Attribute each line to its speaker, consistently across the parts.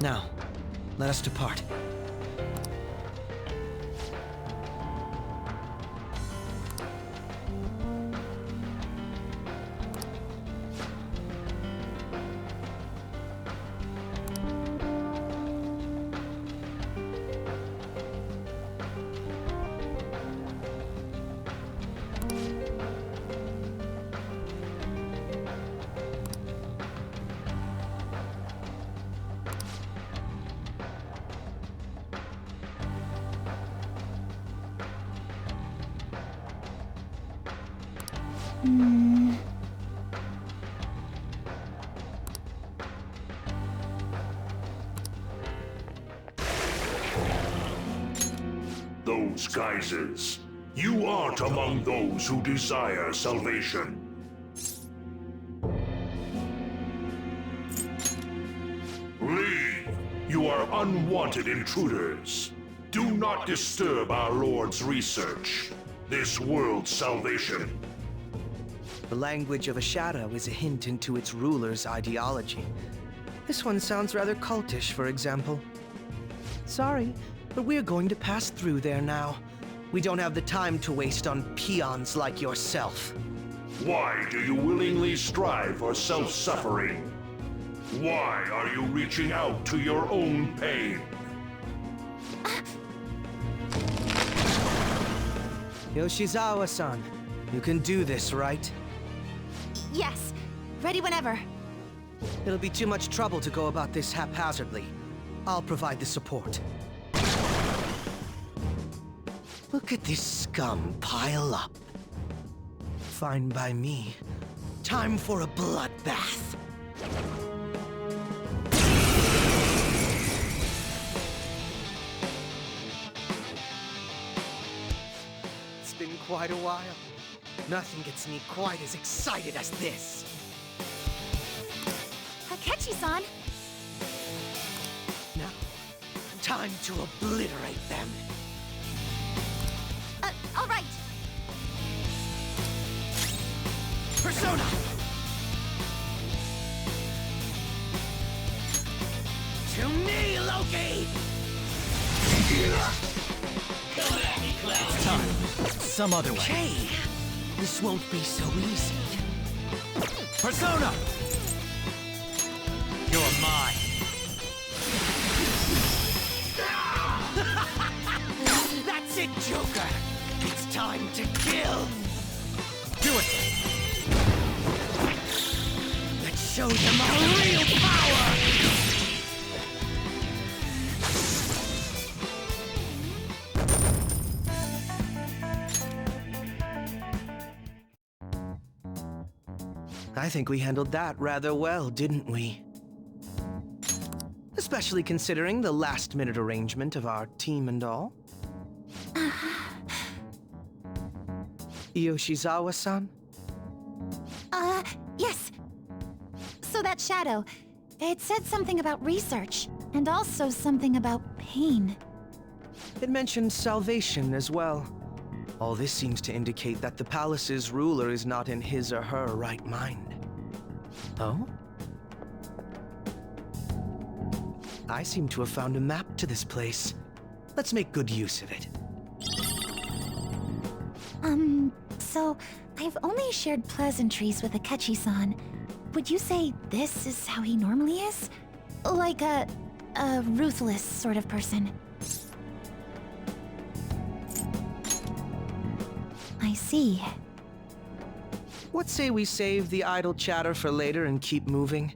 Speaker 1: Now, let us depart.
Speaker 2: Those guises. You aren't among those who desire salvation. Leave! You are unwanted intruders. Do not disturb our Lord's research. This world's salvation.
Speaker 1: The language of a shadow is a hint into its ruler's ideology. This one sounds rather cultish, for example. Sorry, but we're going to pass through there now. We don't have the time to waste on peons like yourself.
Speaker 2: Why do you willingly strive for self-suffering? Why are you reaching out to your own pain?
Speaker 1: Yoshizawa-san, you can do this, right?
Speaker 3: Yes, ready whenever.
Speaker 1: It'll be too much trouble to go about this haphazardly. I'll provide the support. Look at this scum pile up. Fine by me. Time for a bloodbath. It's been quite a while. Nothing gets me quite as excited as this.
Speaker 3: Akechi-san!
Speaker 1: Now, time to obliterate them.
Speaker 3: All right.
Speaker 1: Persona! To me, Loki!
Speaker 4: It's time. Some other way.
Speaker 1: Okay, this won't be so easy.
Speaker 4: Persona! You're mine.
Speaker 1: That's it, Joker! It's time to kill!
Speaker 4: Do it!
Speaker 1: Let's show them our real power! I think we handled that rather well, didn't we? Especially considering the last-minute arrangement of our team and all. Yoshizawa-san?
Speaker 3: Yes. So that shadow, it said something about research, and also something about pain.
Speaker 1: It mentioned salvation as well. All this seems to indicate that the palace's ruler is not in his or her right mind. Oh? I seem to have found a map to this place. Let's make good use of it.
Speaker 3: So I've only shared pleasantries with Akechi-san. Would you say this is how he normally is? Like a ruthless sort of person? I see.
Speaker 1: What say we save the idle chatter for later and keep moving?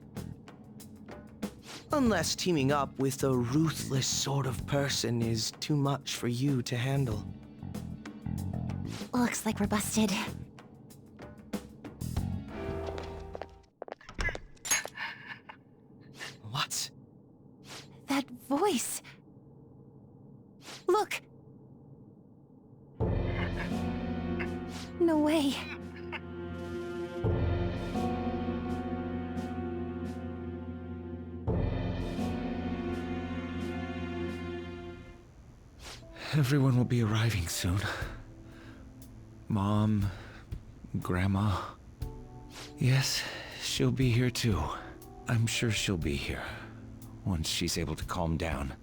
Speaker 1: Unless teaming up with a ruthless sort of person is too much for you to handle.
Speaker 3: Looks like we're busted.
Speaker 1: What?
Speaker 3: That voice. Look! No way.
Speaker 4: Everyone will be arriving soon. Mom, Grandma. Yes, she'll be here too. I'm sure she'll be here. once she's able to calm down.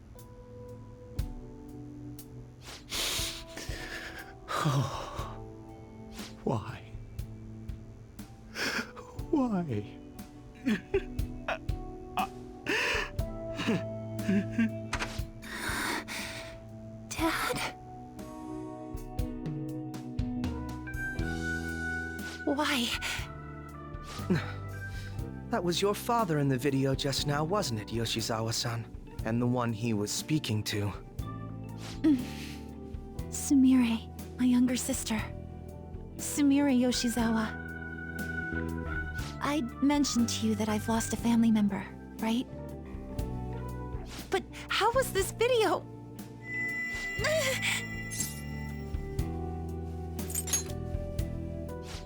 Speaker 4: Why? Why?
Speaker 3: Dad? Why?
Speaker 1: That was your father in the video just now, wasn't it, Yoshizawa-san? And the one he was speaking to.
Speaker 3: Sumire, my younger sister. Sumire Yoshizawa. I mentioned to you that I've lost a family member, right? But how was this video?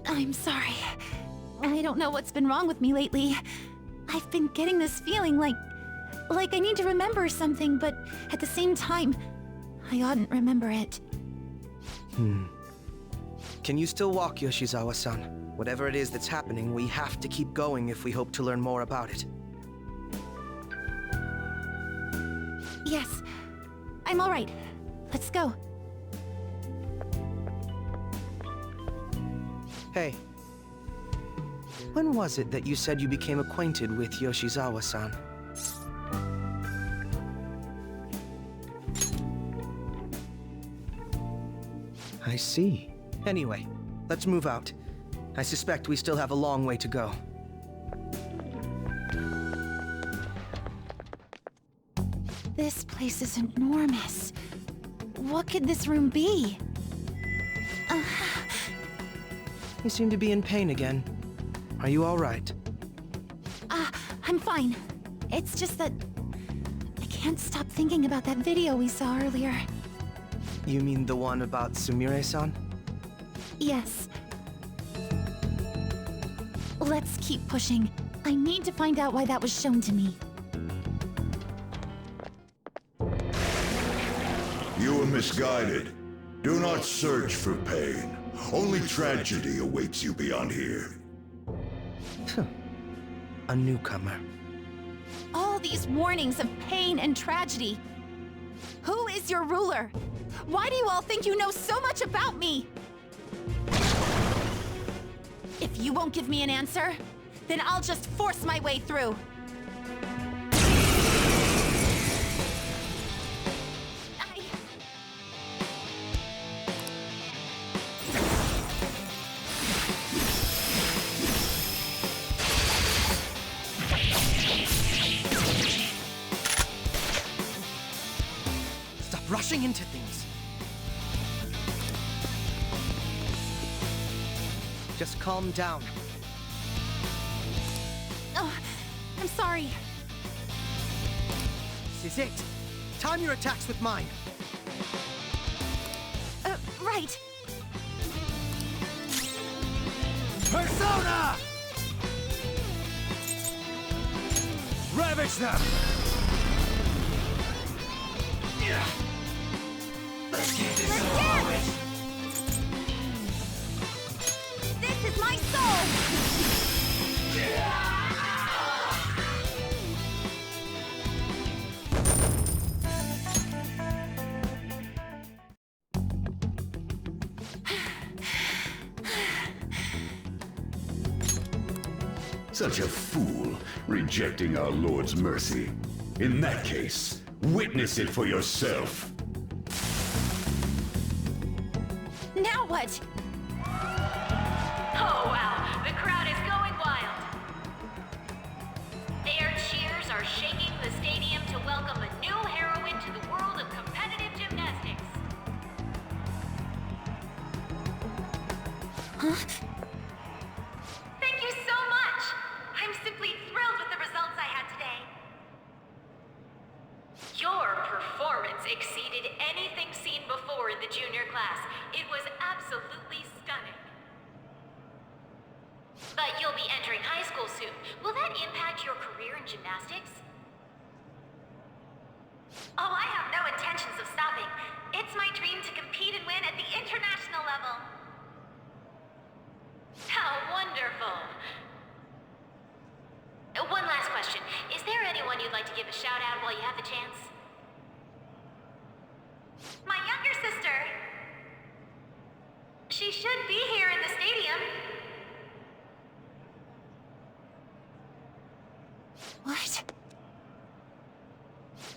Speaker 3: I'm sorry. I don't know what's been wrong with me lately. I've been getting this feeling like I need to remember something, but at the same time, I oughtn't remember it.
Speaker 1: Can you still walk, Yoshizawa-san? Whatever it is that's happening, we have to keep going if we hope to learn more about it.
Speaker 3: Yes, I'm all right. Let's go.
Speaker 1: Hey. When was it that you said you became acquainted with Yoshizawa-san? I see. Anyway, let's move out. I suspect we still have a long way to go.
Speaker 3: This place is enormous. What could this room be?
Speaker 1: You seem to be in pain again. Are you all right?
Speaker 3: I'm fine. It's just that I can't stop thinking about that video we saw earlier.
Speaker 1: You mean the one about Sumire-san?
Speaker 3: Yes. Let's keep pushing. I need to find out why that was shown to me.
Speaker 2: You were misguided. Do not search for pain. Only tragedy awaits you beyond here.
Speaker 1: A newcomer.
Speaker 3: All these warnings of pain and tragedy. Who is your ruler? Why do you all think you know so much about me? If you won't give me an answer, then I'll just force my way through.
Speaker 1: Stop rushing into things. Just calm down.
Speaker 3: Oh, I'm sorry.
Speaker 1: This is it. Time your attacks with mine.
Speaker 3: Right.
Speaker 4: Persona! Ravage them!
Speaker 3: Let's dance! This is my soul!
Speaker 2: Such a fool, rejecting our Lord's mercy. In that case, witness it for yourself.
Speaker 3: Now what?
Speaker 5: Oh wow, the crowd is going wild. Their cheers are shaking the stadium to welcome a new heroine to the world of competitive gymnastics.
Speaker 3: Huh?
Speaker 5: Thank you so much! I'm simply thrilled with the results I had today. Your performance exceeded anything seen before in the junior class. It was absolutely stunning. But you'll be entering high school soon. Will that impact your career in gymnastics? Oh, I have no intentions of stopping. It's my dream to compete and win at the international level. How wonderful. One last question. Is there anyone you'd like to give a shout out while you have the chance? My younger sister! She should be here in the stadium.
Speaker 3: What?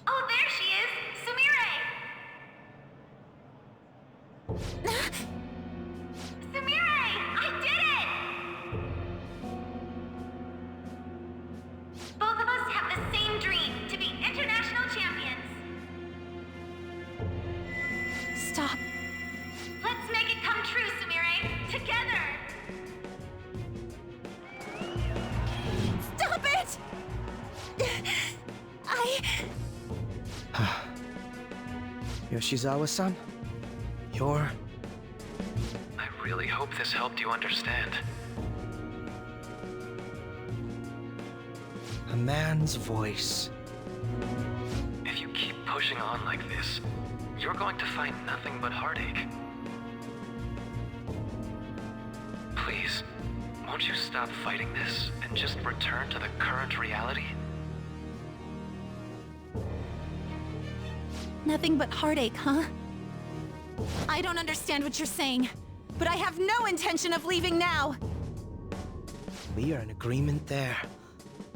Speaker 5: Oh, there she is! Sumire! Sumire! I did it! Both of us have the same dream, to be international champions.
Speaker 3: Stop.
Speaker 5: Let's make it come true, Sumire! Together!
Speaker 3: Stop it!
Speaker 1: Yoshizawa-san, you're...
Speaker 6: I really hope this helped you understand.
Speaker 1: a man's voice.
Speaker 6: If you keep pushing on like this, you're going to find nothing but heartache. Please, won't you stop fighting this and just return to the current reality?
Speaker 3: Nothing but heartache, huh? I don't understand what you're saying, but I have no intention of leaving now.
Speaker 1: We are in agreement there.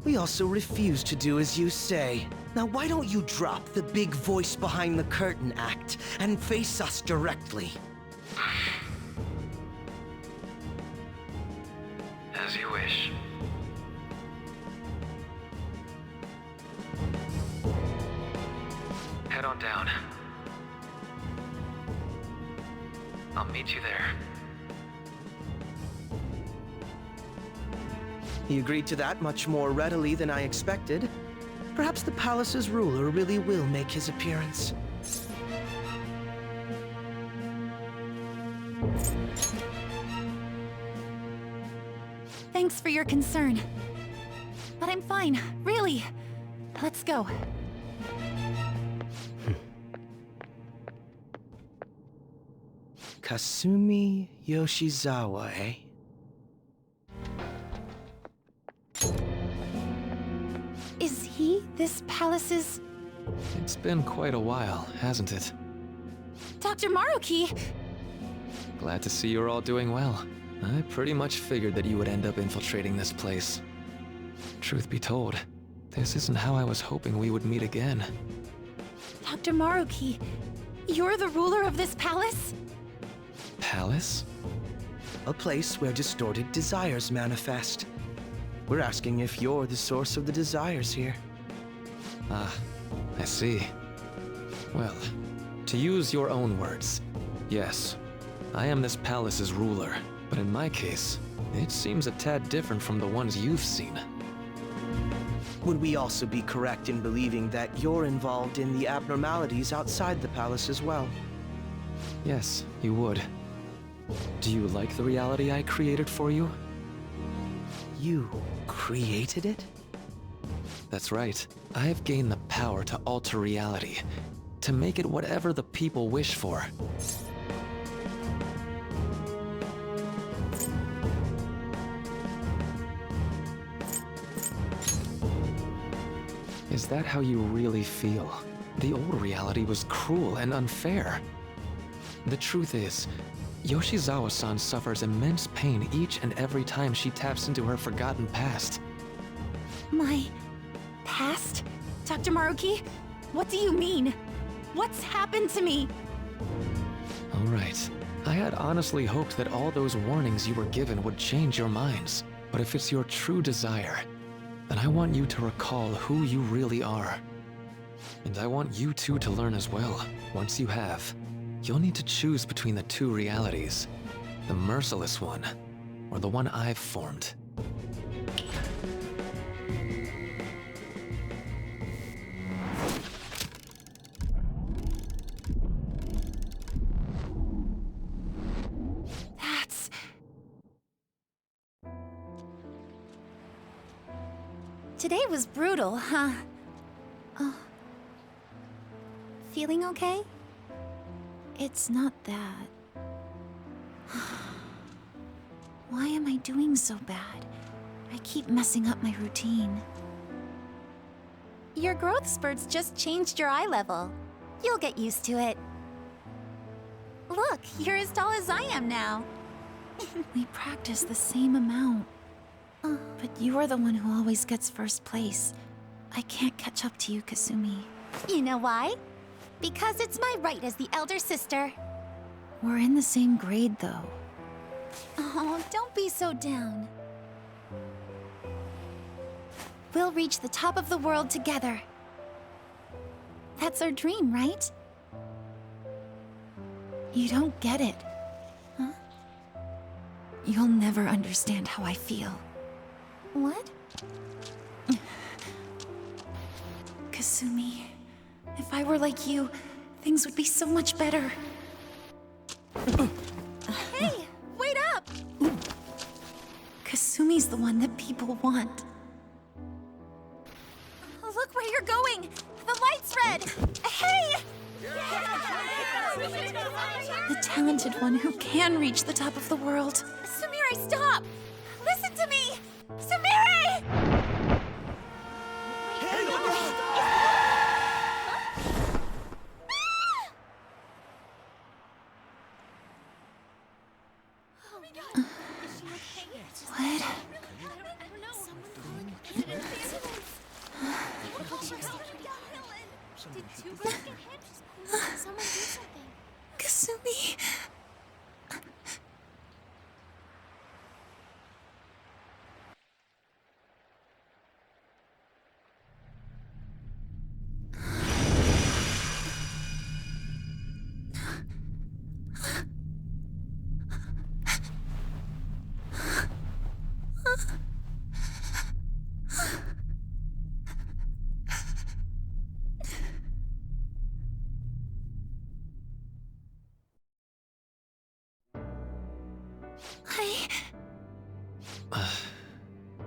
Speaker 1: We also refuse to do as you say. Now why don't you drop the big voice behind the curtain act and face us directly?
Speaker 6: As you wish. Head on down. I'll meet you there.
Speaker 1: He agreed to that much more readily than I expected. Perhaps the palace's ruler really will make his appearance.
Speaker 3: Thanks for your concern. But I'm fine, really. Let's go.
Speaker 1: Kasumi Yoshizawa, eh?
Speaker 3: Is he this palace's...
Speaker 6: It's been quite a while, hasn't it?
Speaker 3: Dr. Maruki?
Speaker 6: Glad to see you're all doing well. I pretty much figured that you would end up infiltrating this place. Truth be told, this isn't how I was hoping we would meet again.
Speaker 3: Dr. Maruki, you're the ruler of this palace?
Speaker 6: Palace?
Speaker 1: A place where distorted desires manifest. We're asking if you're the source of the desires here.
Speaker 6: Ah, I see. Well, to use your own words, yes, I am this palace's ruler, but in my case, it seems a tad different from the ones you've seen.
Speaker 1: Would we also be correct in believing that you're involved in the abnormalities outside the palace as well?
Speaker 6: Yes, you would. Do you like the reality I created for you?
Speaker 1: You created it?
Speaker 6: That's right. I have gained the power to alter reality, to make it whatever the people wish for. Is that how you really feel? The old reality was cruel and unfair. The truth is, Yoshizawa-san suffers immense pain each and every time she taps into her forgotten past.
Speaker 3: My... past? Dr. Maruki? What do you mean? What's happened to me?
Speaker 6: All right. I had honestly hoped that all those warnings you were given would change your minds. But if it's your true desire, then I want you to recall who you really are. And I want you two to learn as well. Once you have, you'll need to choose between the two realities. The merciless one, or the one I've formed.
Speaker 3: That's... Today was brutal, huh? Oh. Feeling okay? It's not that. Why am I doing so bad? I keep messing up my routine. Your growth spurts just changed your eye level. You'll get used to it. Look, you're as tall as I am now. We practice the same amount. But you are the one who always gets first place. I can't catch up to you, Kasumi. You know why? Because it's my right as the elder sister. We're in the same grade, though. Oh, don't be so down. We'll reach the top of the world together. That's our dream, right? You don't get it. Huh? You'll never understand how I feel. What? Kasumi, if I were like you, things would be so much better. Hey, wait up! Kasumi's the one that people want. Look where you're going! The light's red! Hey! The talented one who can reach the top of the world. Sumire, stop! Listen to me! Sumire! What? Kasumi.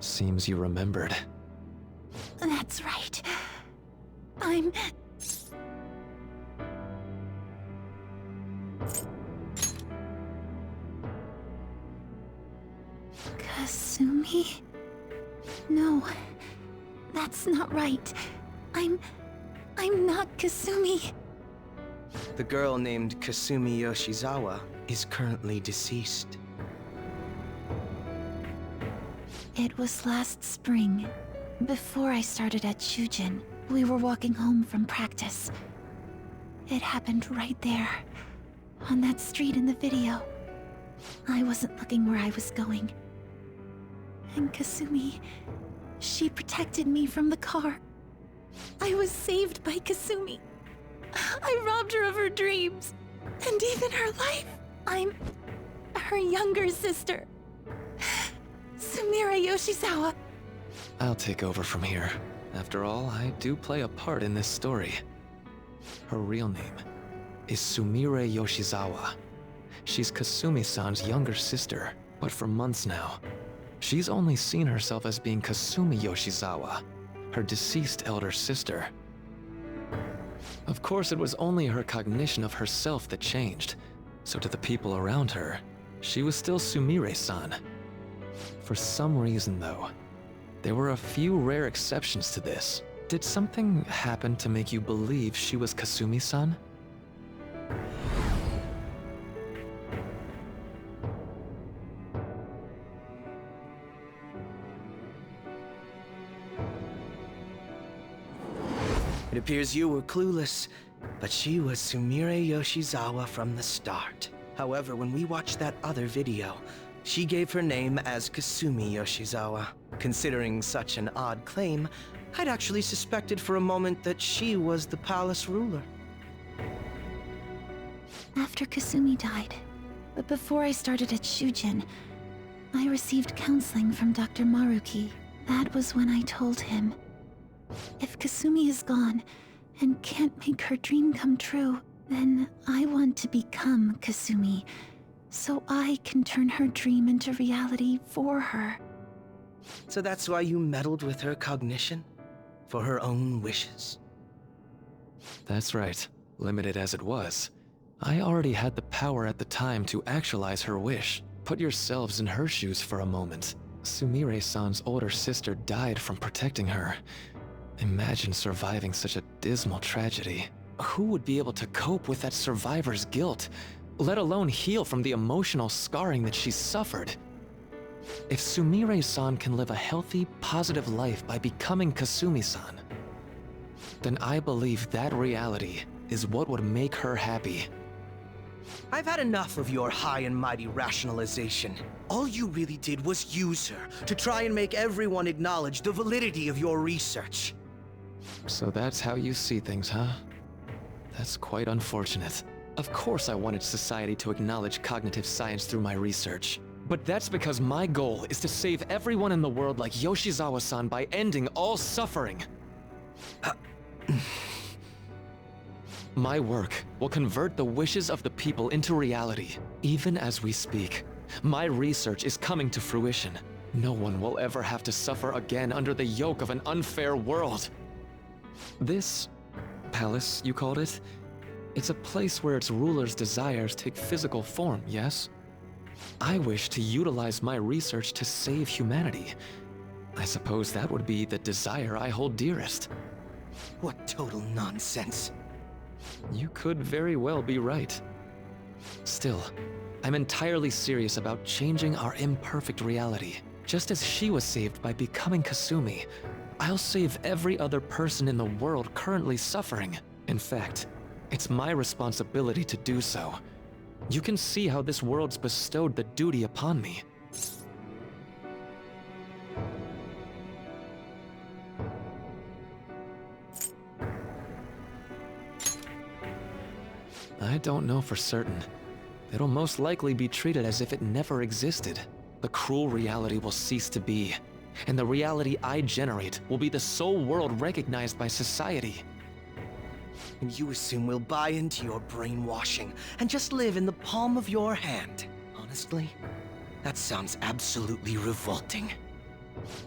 Speaker 6: Seems you remembered.
Speaker 3: That's right. I'm... Kasumi? No, that's not right. I'm not Kasumi.
Speaker 1: The girl named Kasumi Yoshizawa is currently deceased.
Speaker 3: It was last spring. Before I started at Shujin, we were walking home from practice. It happened right there, on that street in the video. I wasn't looking where I was going. And Kasumi, she protected me from the car. I was saved by Kasumi. I robbed her of her dreams, and even her life. I'm her younger sister. Sumire Yoshizawa.
Speaker 6: I'll take over from here. After all, I do play a part in this story. Her real name is Sumire Yoshizawa. She's Kasumi-san's younger sister, but for months now, she's only seen herself as being Kasumi Yoshizawa, her deceased elder sister. Of course, it was only her cognition of herself that changed, so to the people around her, she was still Sumire-san. For some reason, though, there were a few rare exceptions to this. Did something happen to make you believe she was Kasumi-san?
Speaker 1: It appears you were clueless, but she was Sumire Yoshizawa from the start. However, when we watched that other video, she gave her name as Kasumi Yoshizawa. Considering such an odd claim, I'd actually suspected for a moment that she was the palace ruler.
Speaker 3: After Kasumi died, but before I started at Shujin, I received counseling from Dr. Maruki. That was when I told him, if Kasumi is gone and can't make her dream come true, then I want to become Kasumi, so I can turn her dream into reality for her.
Speaker 1: So that's why you meddled with her cognition? For her own wishes?
Speaker 6: That's right. Limited as it was, I already had the power at the time to actualize her wish. Put yourselves in her shoes for a moment. Sumire-san's older sister died from protecting her. Imagine surviving such a dismal tragedy. Who would be able to cope with that survivor's guilt, let alone heal from the emotional scarring that she suffered? If Sumire-san can live a healthy, positive life by becoming Kasumi-san, then I believe that reality is what would make her happy.
Speaker 1: I've had enough of your high and mighty rationalization. All you really did was use her to try and make everyone acknowledge the validity of your research.
Speaker 6: So that's how you see things, huh? That's quite unfortunate. Of course I wanted society to acknowledge cognitive science through my research. But that's because my goal is to save everyone in the world like Yoshizawa-san by ending all suffering. My work will convert the wishes of the people into reality, even as we speak. My research is coming to fruition. No one will ever have to suffer again under the yoke of an unfair world. This palace, you called it? It's a place where its ruler's desires take physical form, yes? I wish to utilize my research to save humanity. I suppose that would be the desire I hold dearest.
Speaker 1: What total nonsense.
Speaker 6: You could very well be right. Still, I'm entirely serious about changing our imperfect reality. Just as she was saved by becoming Kasumi, I'll save every other person in the world currently suffering. In fact, it's my responsibility to do so. You can see how this world's bestowed the duty upon me. I don't know for certain. It'll most likely be treated as if it never existed. The cruel reality will cease to be, and the reality I generate will be the sole world recognized by society.
Speaker 1: And you assume we'll buy into your brainwashing and just live in the palm of your hand. Honestly, that sounds absolutely revolting.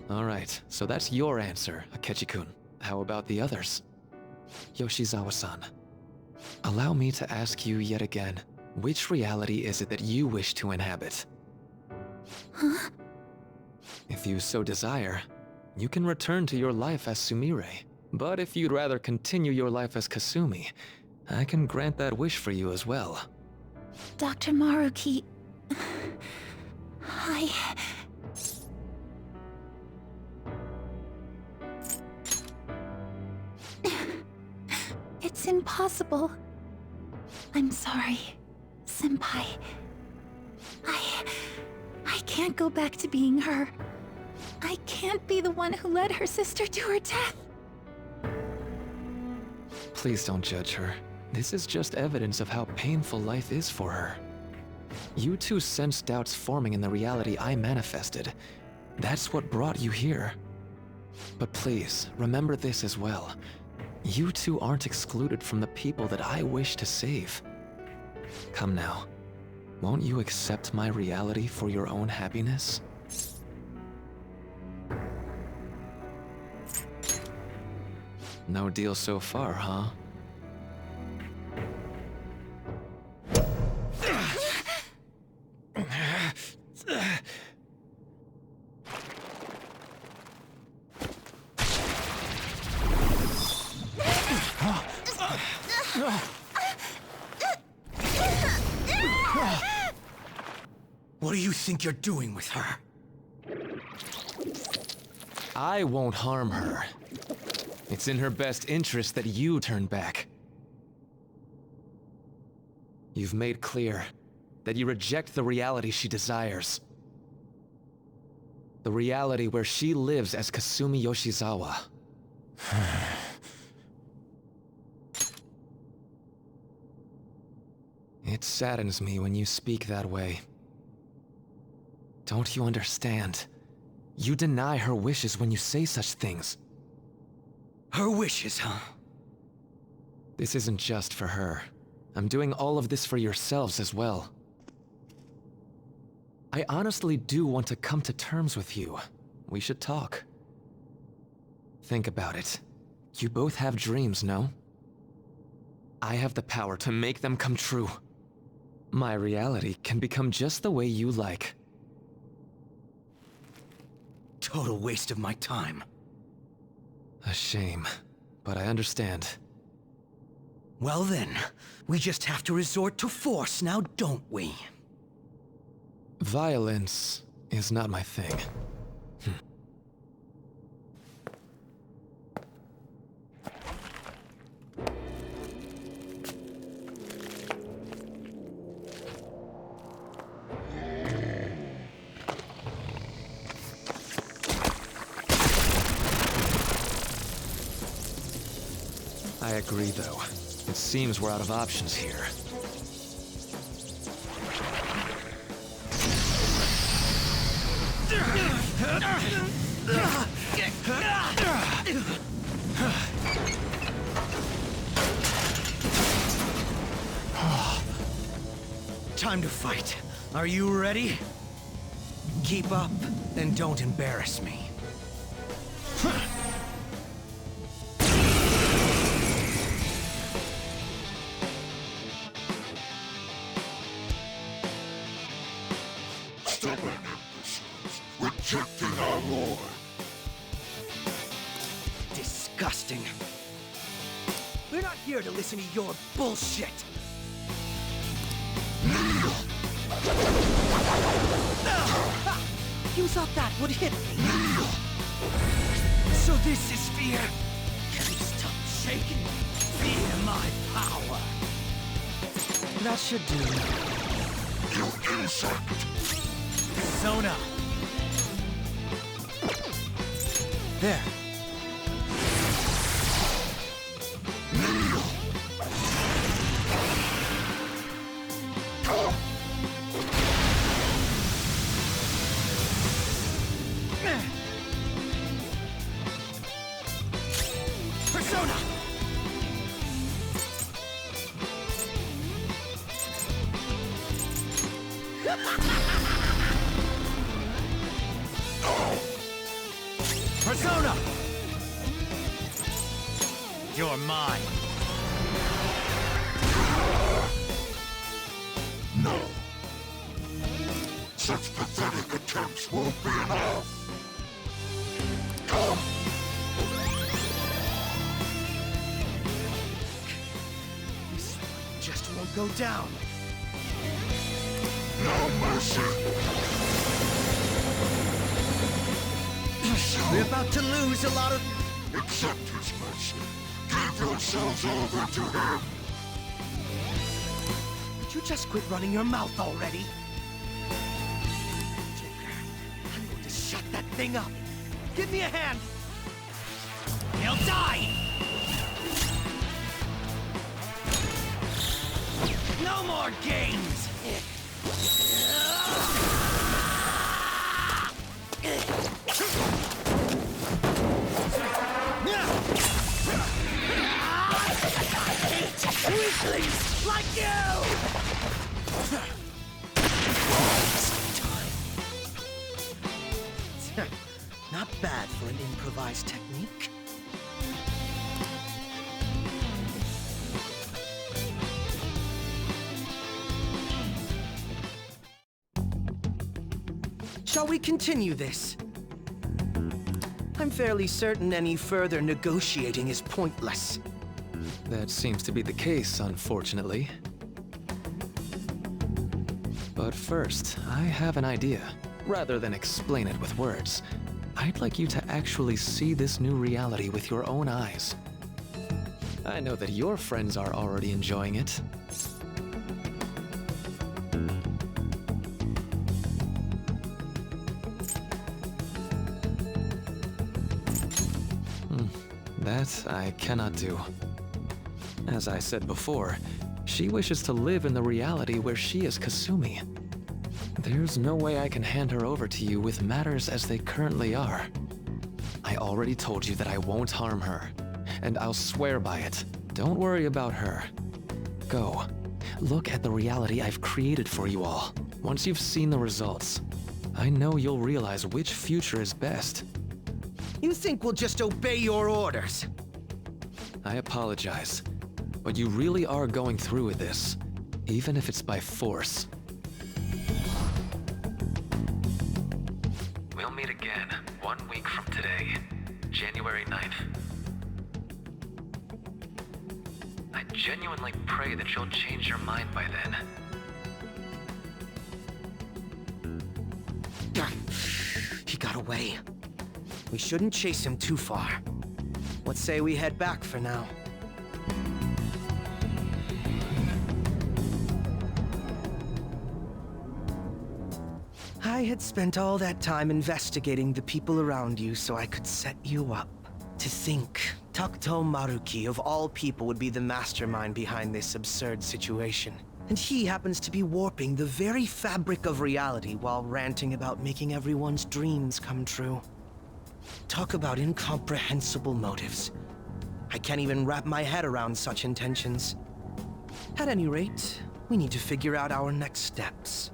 Speaker 6: Alright, so that's your answer, Akechi-kun. How about the others? Yoshizawa-san, allow me to ask you yet again, which reality is it that you wish to inhabit?
Speaker 3: Huh?
Speaker 6: If you so desire, you can return to your life as Sumire. But if you'd rather continue your life as Kasumi, I can grant that wish for you as well.
Speaker 3: Dr. Maruki... It's impossible. I'm sorry, Senpai. I can't go back to being her. I can't be the one who led her sister to her death.
Speaker 6: Please don't judge her. This is just evidence of how painful life is for her. You two sensed doubts forming in the reality I manifested. That's what brought you here. But please, remember this as well. You two aren't excluded from the people that I wish to save. Come now. Won't you accept my reality for your own happiness? No deal so far, huh?
Speaker 1: What do you think you're doing with her?
Speaker 6: I won't harm her. It's in her best interest that you turn back. You've made clear that you reject the reality she desires. The reality where she lives as Kasumi Yoshizawa. It saddens me when you speak that way. Don't you understand? You deny her wishes when you say such things.
Speaker 1: Her wishes, huh?
Speaker 6: This isn't just for her. I'm doing all of this for yourselves as well. I honestly do want to come to terms with you. We should talk. Think about it. You both have dreams, no? I have the power to make them come true. My reality can become just the way you like.
Speaker 1: Total waste of my time.
Speaker 6: A shame, but I understand.
Speaker 1: Well then, we just have to resort to force now, don't we?
Speaker 6: Violence is not my thing. I agree, though. It seems we're out of options here.
Speaker 1: Time to fight. Are you ready? Keep up, and don't embarrass me.
Speaker 2: Stubborn imbeciles, rejecting our lord.
Speaker 1: Disgusting. We're not here to listen to your bullshit. You thought that would hit me? So this is fear? Can you stop shaking? Fear my power. That should do.
Speaker 2: You insect!
Speaker 1: Persona. There. Persona! Persona! You're mine.
Speaker 2: No. Such pathetic attempts won't be enough. Come!
Speaker 1: This just won't go down.
Speaker 2: No mercy!
Speaker 1: We're about to lose a lot of...
Speaker 2: Accept his mercy. Give yourselves over to him.
Speaker 1: Would you just quit running your mouth already? Joker, I'm going to shut that thing up. Give me a hand. He'll die! No more games! Weaklings like you! Not bad for an improvised technique. Shall we continue this? I'm fairly certain any further negotiating is pointless.
Speaker 6: That seems to be the case, unfortunately. But first, I have an idea. Rather than explain it with words, I'd like you to actually see this new reality with your own eyes. I know that your friends are already enjoying it. That I cannot do. As I said before, she wishes to live in the reality where she is Kasumi. There's no way I can hand her over to you with matters as they currently are. I already told you that I won't harm her, and I'll swear by it. Don't worry about her. Go. Look at the reality I've created for you all. Once you've seen the results, I know you'll realize which future is best.
Speaker 1: You think we'll just obey your orders?
Speaker 6: I apologize, but you really are going through with this, even if it's by force. We'll meet again 1 week from today, January 9th. genuinely pray that you'll change your mind by then.
Speaker 1: He got away. We shouldn't chase him too far. Let's say we head back for now. I had spent all that time investigating the people around you so I could set you up. To think, Takuto Maruki of all people would be the mastermind behind this absurd situation. And he happens to be warping the very fabric of reality while ranting about making everyone's dreams come true. Talk about incomprehensible motives. I can't even wrap my head around such intentions. At any rate, we need to figure out our next steps.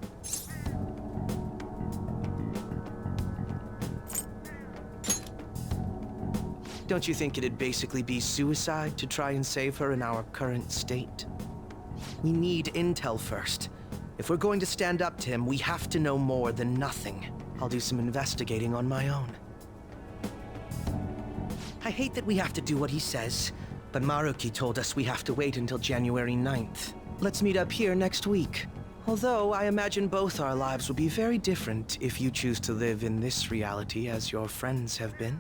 Speaker 1: Don't you think it'd basically be suicide to try and save her in our current state? We need intel first. If we're going to stand up to him, we have to know more than nothing. I'll do some investigating on my own. I hate that we have to do what he says, but Maruki told us we have to wait until January 9th. Let's meet up here next week. Although I imagine both our lives will be very different if you choose to live in this reality as your friends have been.